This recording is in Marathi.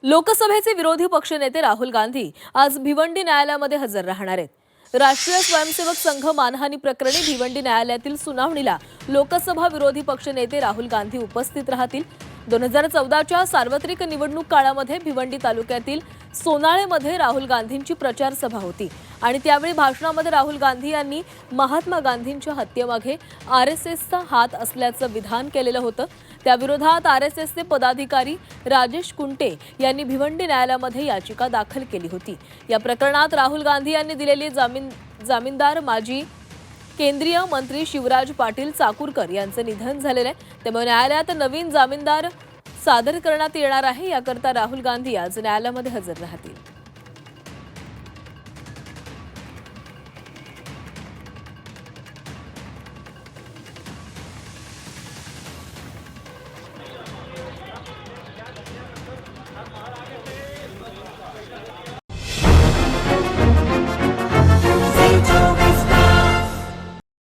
लोकसभेचे विरोधी पक्षनेते राहुल गांधी आज भिवंडी न्यायालयामध्ये हजर राहणार आहेत। राष्ट्रीय स्वयंसेवक संघ मानहानी प्रकरणी भिवंडी न्यायालयातील सुनावणीला लोकसभा विरोधी पक्षनेते राहुल गांधी उपस्थित राहतील। 2014च्या सार्वत्रिक निवडणूक काळामध्ये भिवंडी तालुक्यातील सोनाळेमध्ये राहुल गांधींची प्रचार सभा होती आणि त्यावेळी भाषणामध्ये राहुल गांधी यांनी महात्मा गांधींच्या हत्येमागे आरएसएसचा हात असल्याचं विधान केलेलं होतं। त्याविरोधात आरएसएसचे पदाधिकारी राजेश कुंटे यांनी भिवंडी न्यायालयामध्ये याचिका दाखल केली होती। या प्रकरणात राहुल गांधी यांनी दिलेली जामीनदार माजी केंद्रीय मंत्री शिवराज पाटील चाकूरकर यांचं निधन झालेलं आहे। त्यामुळे न्यायालयात नवीन जामीनदार सादर करण्यात येणार आहे। याकरता राहुल गांधी आज न्यायालयामध्ये हजर राहतील।